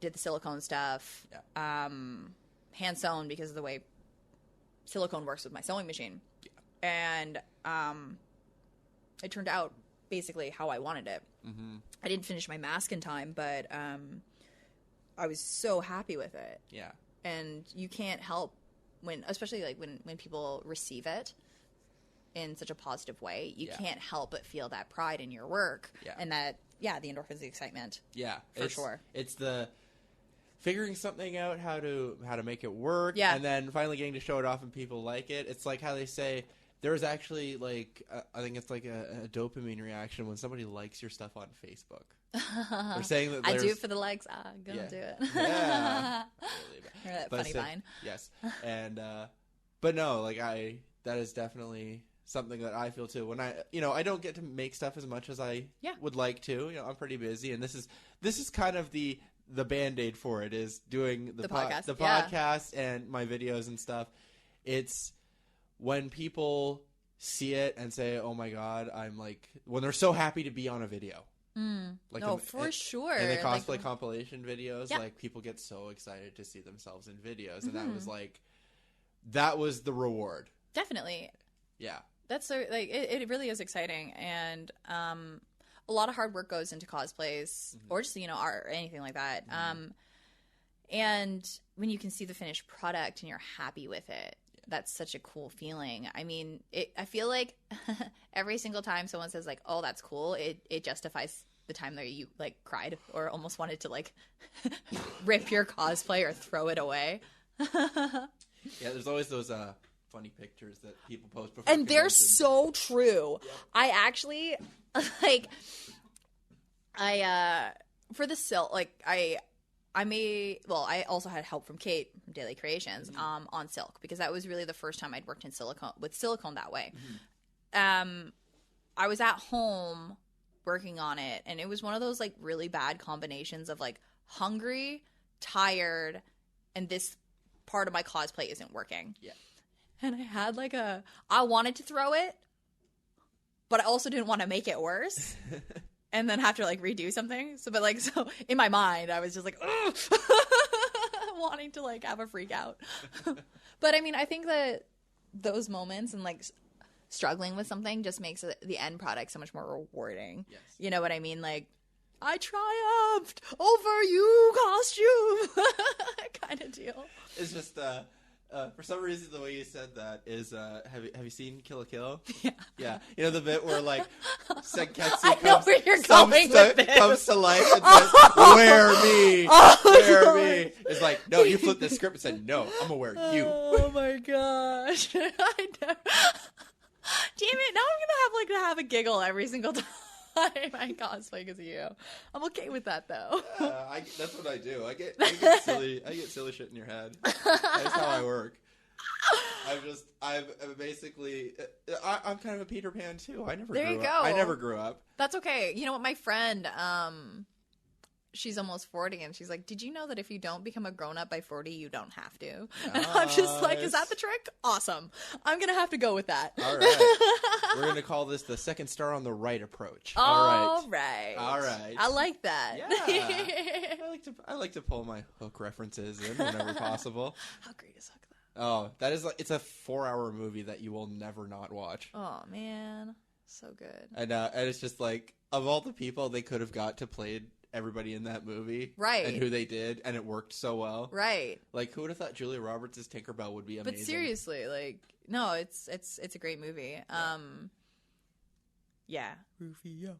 did the silicone stuff, hand sewn because of the way silicone works with my sewing machine. And it turned out basically how I wanted it. I didn't finish my mask in time, but I was so happy with it. Yeah. And you can't help especially like when people receive it in such a positive way, you can't help but feel that pride in your work and that, the endorphins, the excitement. Yeah. For sure. It's the figuring something out, how to make it work, and then finally getting to show it off and people like it. It's like how they say there's actually like I think it's like a dopamine reaction when somebody likes your stuff on Facebook. They're saying that I do it for the likes. I'm gonna do it. Yeah. Remember that funny vine? Yes. And but no, like that is definitely something that I feel too. When I don't get to make stuff as much as I would like to. I'm pretty busy, and this is kind of the Band-Aid for it is doing the podcast, podcast and my videos and stuff. It's when people see it and say, "Oh my God," I'm like when they're so happy to be on a video. For sure. In the cosplay compilation videos, like people get so excited to see themselves in videos, and that was the reward. Definitely. Yeah. That's so like it really is exciting, and a lot of hard work goes into cosplays or just art or anything like that. And when you can see the finished product and you're happy with it, that's such a cool feeling. I mean, I feel like every single time someone says like, "Oh, that's cool," it justifies the time that you like cried or almost wanted to like rip your cosplay or throw it away. Yeah, there's always those funny pictures that people post before and they're so true. Yep. I actually for the silk, like I also had help from Kate from Daily Creations on silk because that was really the first time I'd worked in silicone that way. I was at home working on it, and it was one of those like really bad combinations of like hungry, tired, and this part of my cosplay isn't working. Yeah. And I had like I wanted to throw it, but I also didn't want to make it worse. And then have to like redo something. So in my mind, I was just like, ugh. wanting to like have a freak out. But I mean, I think that those moments and like struggling with something just makes the end product so much more rewarding. Yes. You know what I mean? Like, I triumphed over you, costume, kind of deal. It's just for some reason the way you said that is have you seen Kill la Kill? Yeah. You know the bit where like Senketsu comes to life and says, "Wear me, wear me." It's like, no, you flipped the script and said, "No, I'm gonna wear you." Oh my gosh! I know. Damn it! Now I'm gonna have a giggle every single time I cosplay because of you. I'm okay with that though. That's what I do. I get silly shit in your head. That's how I work. I'm basically, I'm kind of a Peter Pan too. I never grew up. That's okay. You know what? My friend, she's almost 40, and she's like, "Did you know that if you don't become a grown up by 40, you don't have to?" Nice. And I'm just like, "Is that the trick? Awesome. I'm gonna have to go with that." All right. We're gonna call this the second star on the right approach. All right. I like that. Yeah. I like to pull my Hook references in whenever possible. How great is Hook? Oh, that is it's a 4-hour movie that you will never not watch. Oh man, so good. And it's just like, of all the people they could have got to play everybody in that movie, right? And who they did, and it worked so well, right? Like, who would have thought Julia Roberts as Tinkerbell would be amazing? But seriously, like, no, it's a great movie. Yeah. Rufio.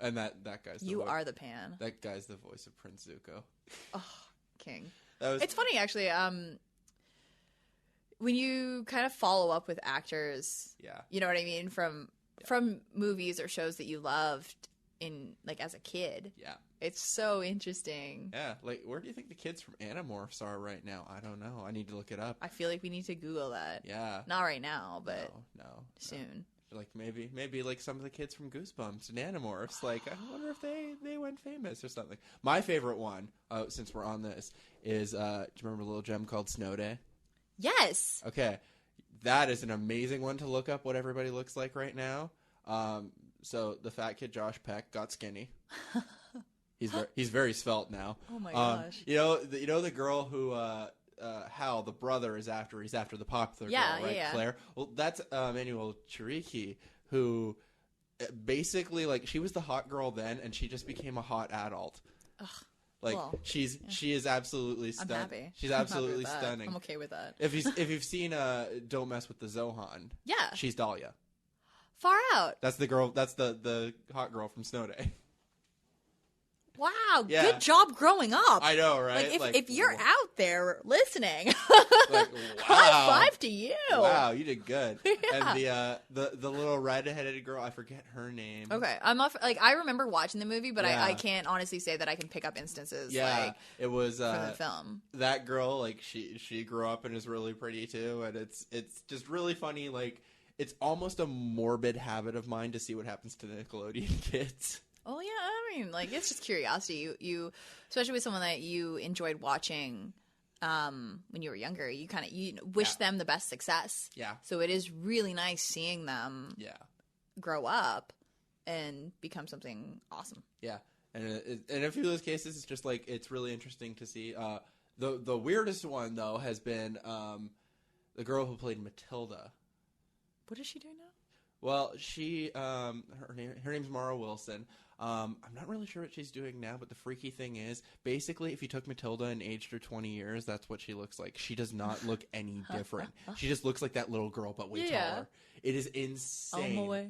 And that guy's are the Pan. That guy's the voice of Prince Zuko. Oh, king. It's funny actually. When you kind of follow up with actors, you know what I mean, from movies or shows that you loved in like as a kid. Yeah. It's so interesting. Yeah. Like, where do you think the kids from Animorphs are right now? I don't know. I need to look it up. I feel like we need to Google that. Yeah. Not right now, but no. Soon. Like maybe like some of the kids from Goosebumps and Animorphs. Like, I wonder if they went famous or something. My favorite one, since we're on this, is do you remember a little gem called Snow Day? Yes. Okay. That is an amazing one to look up what everybody looks like right now. So the fat kid Josh Peck got skinny. He's very svelte now. Oh my gosh. You know the girl who Hal, the brother, is after. He's after the popular girl, right? Yeah. Claire. Well, that's Emmanuel Chiriki, who basically, like, she was the hot girl then, and she just became a hot adult. Ugh. Like, she is absolutely stunning. I'm happy. She's absolutely stunning. I'm okay with that. If you've seen Don't Mess with the Zohan, she's Dahlia. Far out. That's the girl. That's the hot girl from Snow Day. Wow, good job growing up. I know, right? Like, if you're out there listening, like, high five to you. Wow, you did good. Yeah. And the little red-headed girl, I forget her name. Okay, I'm off. Like, I remember watching the movie, but I can't honestly say that I can pick up instances. Yeah, like, it was from the film. That girl, like, she grew up and is really pretty too, and it's just really funny. Like, it's almost a morbid habit of mine to see what happens to the Nickelodeon kids. Oh yeah, I mean, like, it's just curiosity. You especially with someone that you enjoyed watching when you were younger. You kind of wish them the best success. Yeah. So it is really nice seeing them. Grow up and become something awesome. Yeah, and in a few of those cases, it's just like it's really interesting to see. The weirdest one though has been the girl who played Matilda. What is she doing now? Well, she her name's Mara Wilson. I'm not really sure what she's doing now, but the freaky thing is, basically, if you took Matilda and aged her 20 years, that's what she looks like. She does not look any different. She just looks like that little girl, but way taller. It is insane. On my way.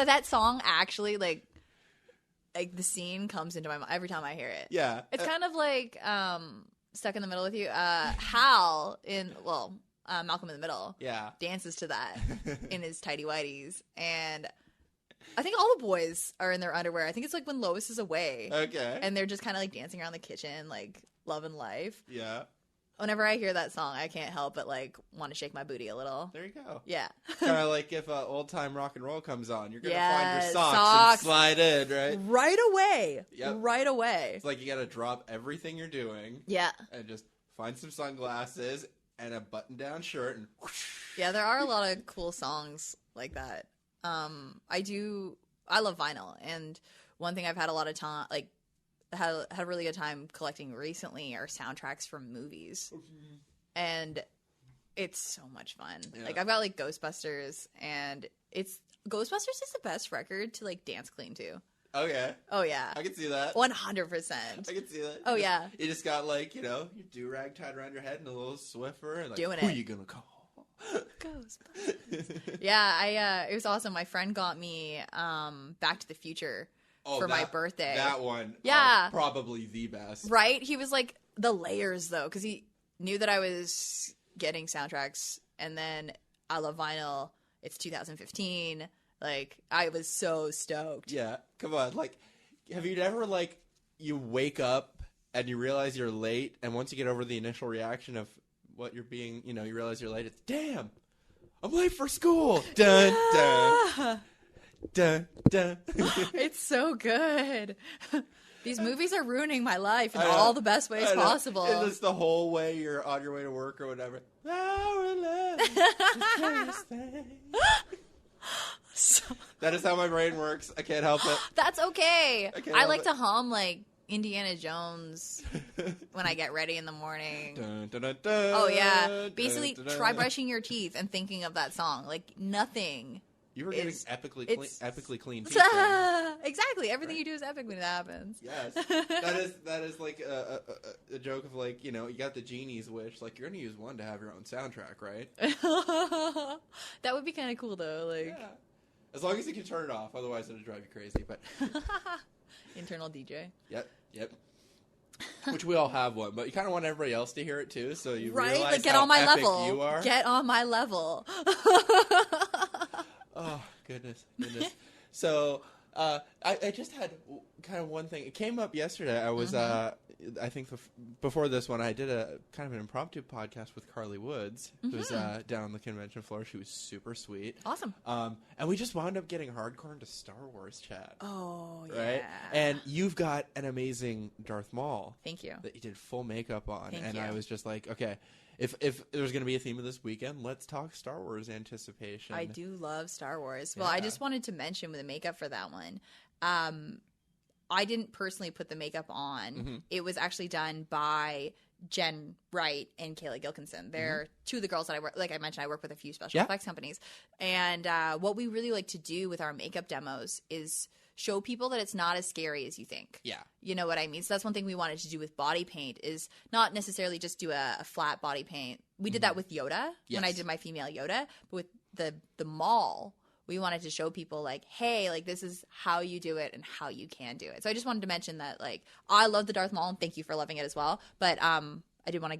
that song actually, like the scene comes into my mind every time I hear it. Yeah. It's kind of like Stuck in the Middle with You. Hal in, Malcolm in the Middle dances to that in his tighty whities, and I think all the boys are in their underwear. I think it's like when Lois is away, and they're just kind of like dancing around the kitchen, like loving life. Yeah. Whenever I hear that song, I can't help but like want to shake my booty a little. There you go. Yeah. Kind of like if old time rock and roll comes on, you're gonna find your socks and slide in, right? Right away. Yep. Right away. It's like you gotta drop everything you're doing. Yeah. And just find some sunglasses and a button-down shirt, and whoosh. Yeah, there are a lot of cool songs like that. I love vinyl, and one thing I've had a lot of time, like had a really good time collecting recently are soundtracks from movies. And it's so much fun. Yeah. Like, I've got, like, Ghostbusters, and Ghostbusters is the best record to, like, dance clean to. Okay. Oh, yeah. I can see that. 100%. I can see that. Oh, yeah. You just got, like, you know, your do-rag tied around your head and a little Swiffer. And, like, Doing who it. are you going to call? Ghostbusters. Yeah, it was awesome. My friend got me Back to the Future for my birthday. That one. Yeah. Probably the best. Right? He was like, the layers, though, because he knew that I was getting soundtracks, and then I love vinyl. It's 2015. Like, I was so stoked. Yeah. Come on. Like, have you ever, like, you wake up and you realize you're late, and once you get over the initial reaction of what you're being, you know, you realize you're late, it's, damn, I'm late for school. Dun, dun. Dun, dun. It's so good. These movies are ruining my life in all the best ways possible. And it's the whole way you're on your way to work or whatever. That is how my brain works. I can't help it. That's okay. I like to to hum, like, Indiana Jones when I get ready in the morning. Dun, dun, dun, dun, Oh, yeah. Basically, dun, dun, try dun. brushing your teeth and thinking of that song. Like, nothing. You were getting epically clean teeth. Exactly. Everything you do is epic when it happens. Yes. That is like a joke of, like, you know, you got the genie's wish. Like, you're going to use one to have your own soundtrack, right? That would be kind of cool, though. Like, yeah. As long as you can turn it off. Otherwise, it'll drive you crazy. But internal DJ. Yep. Which we all have one, but you kind of want everybody else to hear it too, so you right? realize Like, get how on my epic level. you are. Get on my level. Oh, goodness. So, I just had kind of one thing. It came up yesterday. I was, I think before this one, I did a kind of an impromptu podcast with Carly Woods, who's down on the convention floor. She was super sweet. Awesome. And we just wound up getting hardcore into Star Wars chat. Oh, yeah. Right? And you've got an amazing Darth Maul. Thank you. That you did full makeup on. Thank you. I was just like, okay, if there's going to be a theme of this weekend, let's talk Star Wars anticipation. I do love Star Wars. Well, Yeah. I just wanted to mention with the makeup for that one, I didn't personally put the makeup on. Mm-hmm. It was actually done by Jen Wright and Kayla Gilkinson. They're two of the girls that I work, like I mentioned, I work with a few special effects companies. And what we really like to do with our makeup demos is show people that it's not as scary as you think. Yeah. You know what I mean? So that's one thing we wanted to do with body paint is not necessarily just do a flat body paint. We did that with Yoda when I did my female Yoda. But with the Maul, we wanted to show people, like, hey, like, this is how you do it and how you can do it. So I just wanted to mention that, like, I love the Darth Maul and thank you for loving it as well. But I did want to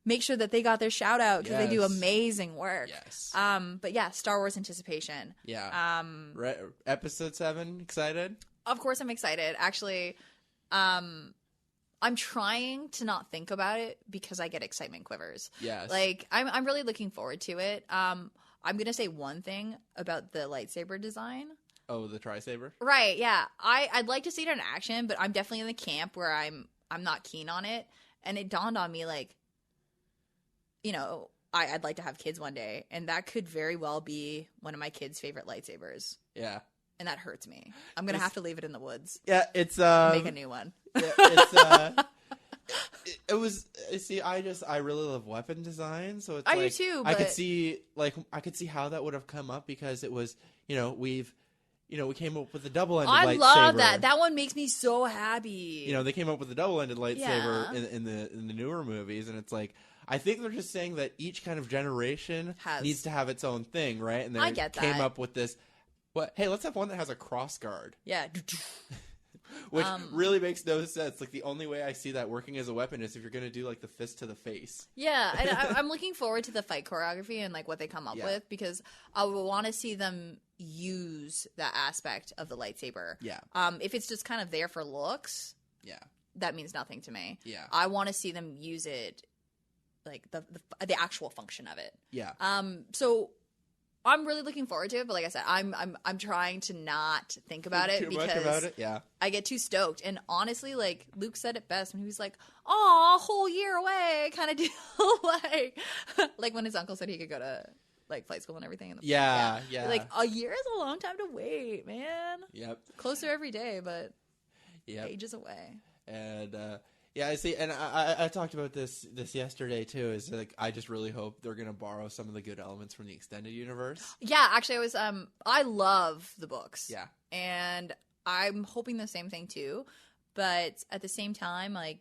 make sure that they got their shout out because they do amazing work. Yes. But yeah, Star Wars anticipation. Yeah. Episode 7, excited? Of course I'm excited. Actually, I'm trying to not think about it because I get excitement quivers. Yes. Like, I'm really looking forward to it. I'm going to say one thing about the lightsaber design. Oh, the tri-saber? Right, yeah. I'd like to see it in action, but I'm definitely in the camp where I'm not keen on it. And it dawned on me, like, you know, I'd like to have kids one day, and that could very well be one of my kids' favorite lightsabers. Yeah. And that hurts me. I'm going to have to leave it in the woods. Yeah, it's make a new one. Yeah, it's it was, see, I really love weapon design, so it's I like, do too, I could but- see how that would have come up because it was, you know, we came up with a double-ended I lightsaber. love that. That one makes me so happy. You know, they came up with a double-ended lightsaber in the newer movies, and it's like, I think they're just saying that each kind of generation needs to have its own thing, right? And I get that. Came up with this. What? Hey, let's have one that has a cross guard. Yeah. Which really makes no sense. Like, the only way I see that working as a weapon is if you're going to do, like, the fist to the face. Yeah, and I'm looking forward to the fight choreography and, like, what they come up with because I will want to see them use that aspect of the lightsaber. Yeah. If it's just kind of there for looks, that means nothing to me. Yeah. I want to see them use it, like, the actual function of it. Yeah. So I'm really looking forward to it, but like I said, I'm trying to not think about it because much about it. Yeah. I get too stoked. And honestly, like, Luke said it best when he was like, "Aw, a whole year away," kind of deal. like when his uncle said he could go to, like, flight school and everything. Yeah. Like, a year is a long time to wait, man. Yep. Closer every day, but ages away. And yeah, I see, and I talked about this yesterday too. Is like I just really hope they're gonna borrow some of the good elements from the extended universe. Yeah, actually, I love the books. Yeah, and I'm hoping the same thing too. But at the same time, like,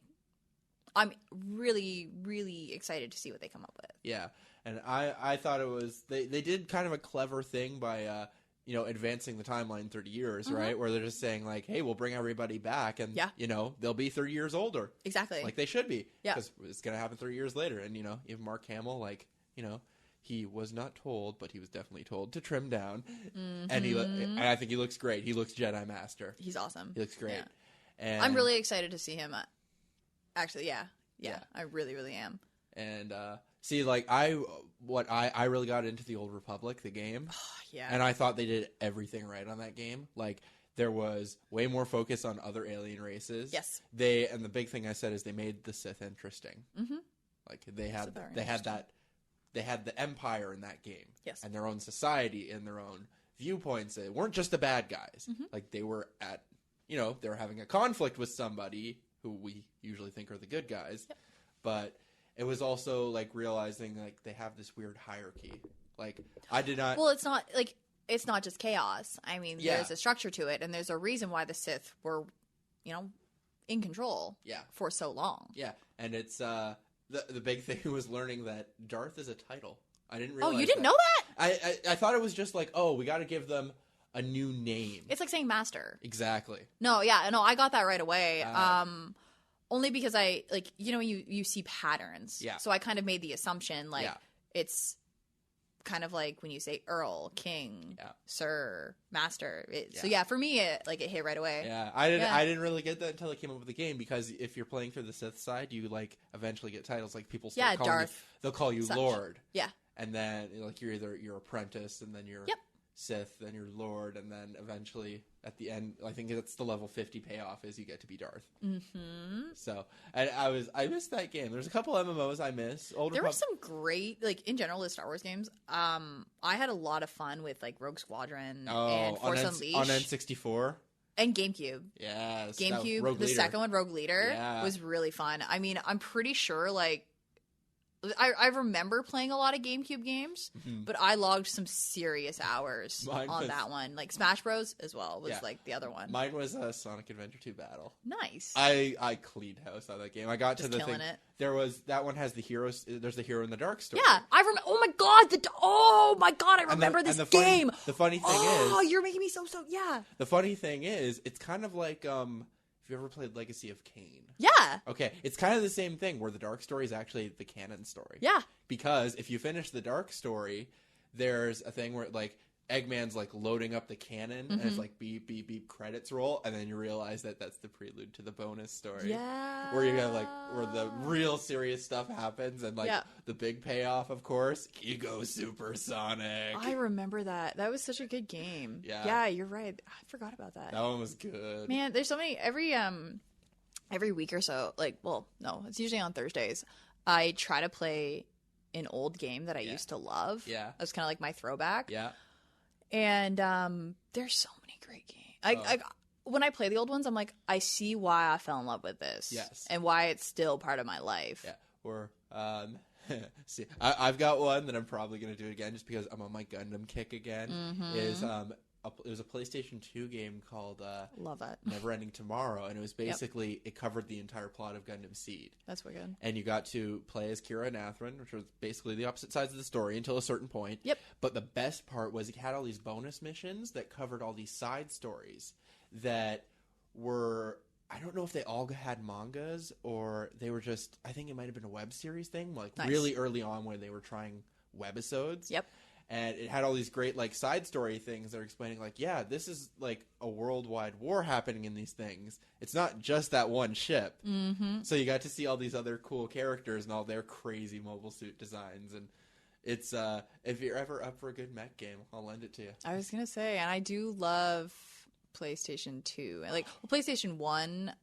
I'm really, really excited to see what they come up with. Yeah, and I thought it was they did kind of a clever thing by advancing the timeline 30 years, right? Where they're just saying like, hey, we'll bring everybody back, and they'll be 30 years older, exactly, like they should be, yeah, because it's gonna happen 30 years later. And even Mark Hamill, like he was not told, but he was definitely told to trim down, and I think he looks great. He looks Jedi Master. He's awesome. He looks great. Yeah. And I'm really excited to see him. Actually, yeah, I really, really am. And see, like I really got into the Old Republic, the game. Yeah. And I thought they did everything right on that game. Like there was way more focus on other alien races. Yes. And the big thing I said is they made the Sith interesting. Mm-hmm. Like they had the Empire in that game. Yes. And their own society and their own viewpoints. They weren't just the bad guys. Mm-hmm. Like they were they were having a conflict with somebody who we usually think are the good guys. Yep. But it was also like realizing like they have this weird hierarchy. Like I did not. Well, it's not just chaos. I mean, there's a structure to it, and there's a reason why the Sith were, in control. Yeah. For so long. Yeah, and it's the big thing was learning that Darth is a title. I didn't realize. Oh, you didn't know that? I thought it was just like, oh, we got to give them a new name. It's like saying master. Exactly. No, yeah, no, I got that right away. Only because I you see patterns. Yeah. So I kind of made the assumption it's kind of like when you say Earl, King, Sir, Master. So yeah, for me it hit right away. Yeah, I didn't really get that until I came up with the game, because if you're playing through the Sith side, you like eventually get titles like people start calling Darth. They'll call you Such. Lord. Yeah. And then like you're either your apprentice, and then you're Sith, then you're Lord, and then eventually at the end, I think that's the level 50 payoff is you get to be Darth. Mm-hmm. So I missed that game. There's a couple MMOs I miss. There were some great, like in general, the Star Wars games. I had a lot of fun with like Rogue Squadron and Force Unleashed on N64 and GameCube. Yes, GameCube. The second one, Rogue Leader, was really fun. I mean, I'm pretty sure like. I remember playing a lot of GameCube games, but I logged some serious hours on that one. Like Smash Bros. As well was like the other one. Mine was Sonic Adventure 2 Battle. Nice. I cleaned house on that game. I got Just to the thing. It. There was that one has the heroes. There's the hero in the dark story. Yeah, I remember. Oh my god! I remember this game. The funny thing is, oh, you're making me so. Yeah. The funny thing is, it's kind of like if you ever played Legacy of Kain. Yeah. Okay, it's kind of the same thing where the dark story is actually the canon story. Yeah. Because if you finish the dark story, there's a thing where like Eggman's like loading up the cannon and it's like beep beep beep credits roll, and then you realize that that's the prelude to the bonus story. Yeah. Where you got like where the real serious stuff happens, and like the big payoff, of course, Ego Supersonic. I remember that. That was such a good game. Yeah. Yeah, you're right. I forgot about that. That one was good. Man, there's so many every week or so, it's usually on Thursdays. I try to play an old game that I used to love. Yeah. That's kind of like my throwback. Yeah. And there's so many great games. When I play the old ones, I'm like, I see why I fell in love with this. Yes. And why it's still part of my life. Yeah. Or see, I've got one that I'm probably going to do again just because I'm on my Gundam kick again. Mm-hmm. It was a PlayStation 2 game called Love that. Never Ending Tomorrow, and it was basically it covered the entire plot of Gundam Seed. That's wicked. And you got to play as Kira and Atherin, which was basically the opposite sides of the story until a certain point. Yep. But the best part was it had all these bonus missions that covered all these side stories that were, I don't know if they all had mangas or they were just, I think it might have been a web series thing, like really early on when they were trying webisodes. Yep. And it had all these great, like, side story things that are explaining, like, yeah, this is, like, a worldwide war happening in these things. It's not just that one ship. Mm-hmm. So you got to see all these other cool characters and all their crazy mobile suit designs. And it's, if you're ever up for a good mech game, I'll lend it to you. I was going to say, and I do love PlayStation 2. PlayStation 1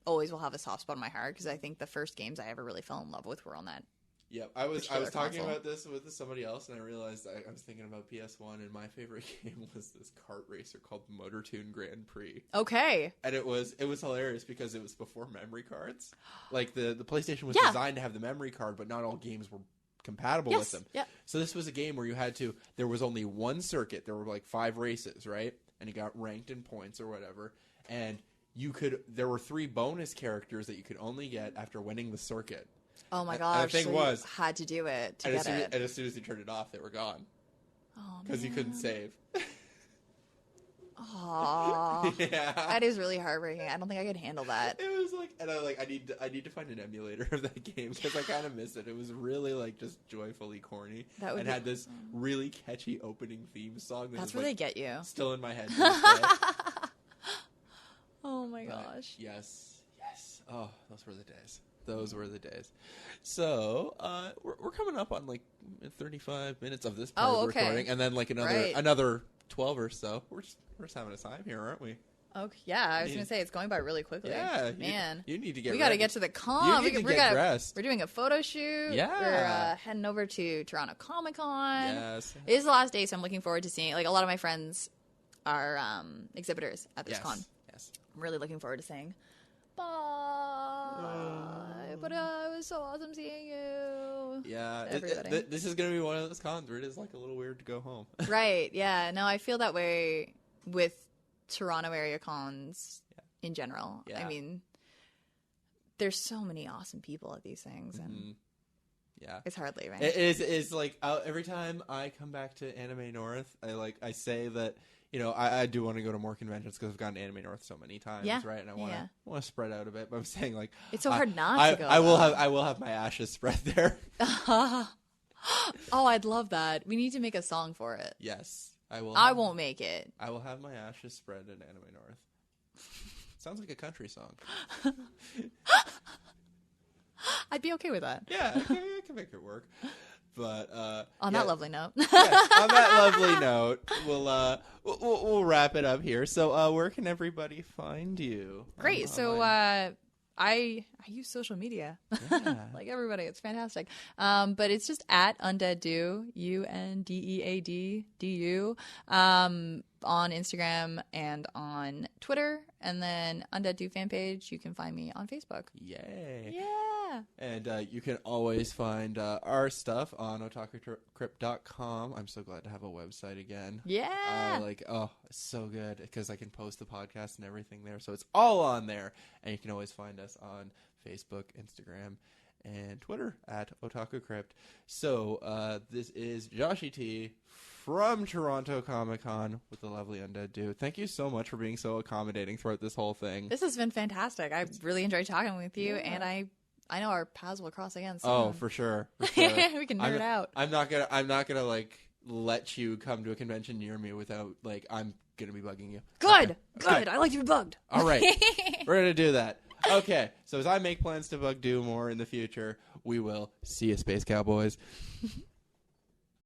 always will have a soft spot in my heart because I think the first games I ever really fell in love with were on that Yep, I was talking console. about this with somebody else, and I realized I was thinking about PS1, and my favorite game was this kart racer called Motor Toon Grand Prix. Okay. And it was hilarious because it was before memory cards. Like the PlayStation was designed to have the memory card, but not all games were compatible with them. Yeah. So this was a game where there was only one circuit. There were like 5 races, right? And you got ranked in points or whatever, and there were 3 bonus characters that you could only get after winning the circuit. Oh my gosh! And the thing was, you had to do it to get it. And as soon as you turned it off, they were gone. Oh, because you couldn't save. Aww. Yeah, that is really heartbreaking. I don't think I could handle that. It was like, and I need to find an emulator of that game because I kind of miss it. It was really like just joyfully corny, and had this really catchy opening theme song. That's where they get you. Still in my head. Oh my gosh. Yes. Oh, those were the days. So, we're coming up on like 35 minutes of this part of the recording, and then like another 12 or so. We're just having a time here, aren't we? Okay, yeah, I was going to say, it's going by really quickly. Yeah. Man. You need to get We got to get to the con. You need to get dressed. We're doing a photo shoot. Yeah. We're heading over to Toronto Comic Con. Yes. It is the last day, so I'm looking forward to seeing, like, a lot of my friends are exhibitors at this con. Yes. I'm really looking forward to saying bye. But it was so awesome seeing you. Yeah. Everybody. This is going to be one of those cons where it is like a little weird to go home. Right. Yeah. No, I feel that way with Toronto area cons in general. Yeah. I mean, there's so many awesome people at these things, and it's hardly right. It is like every time I come back to Anime North, I say that, you know, I do want to go to more conventions because I've gone to Anime North so many times, right? And I want to spread out a bit. But I'm saying, like, it's so hard not to go. I will have my ashes spread there. Oh, I'd love that. We need to make a song for it. Yes, I will. I won't make it. I will have my ashes spread in Anime North. Sounds like a country song. I'd be okay with that. Yeah, I can make it work. But on that lovely note, on that lovely note, we'll wrap it up here. So, where can everybody find you? Great. So, I use social media, like everybody. It's fantastic. But it's just at UndeadDu, UndeadDu, on Instagram and on Twitter, and then UndeadDu fan page. You can find me on Facebook. Yay! Yeah. And you can always find our stuff on otakucrypt.com. I'm so glad to have a website again. Yeah. It's so good because I can post the podcast and everything there. So it's all on there. And you can always find us on Facebook, Instagram, and Twitter at Otaku Crypt. So this is Joshi T from Toronto Comic Con with the lovely UndeadDu. Thank you so much for being so accommodating throughout this whole thing. This has been fantastic. I really enjoyed talking with you, and I know our paths will cross again soon. Oh, for sure. We can nerd out. I'm not gonna like let you come to a convention near me without like I'm gonna be bugging you. Good. I like to be bugged. All right, we're gonna do that. Okay, so as I make plans to bug Du more in the future, we will see you, Space Cowboys.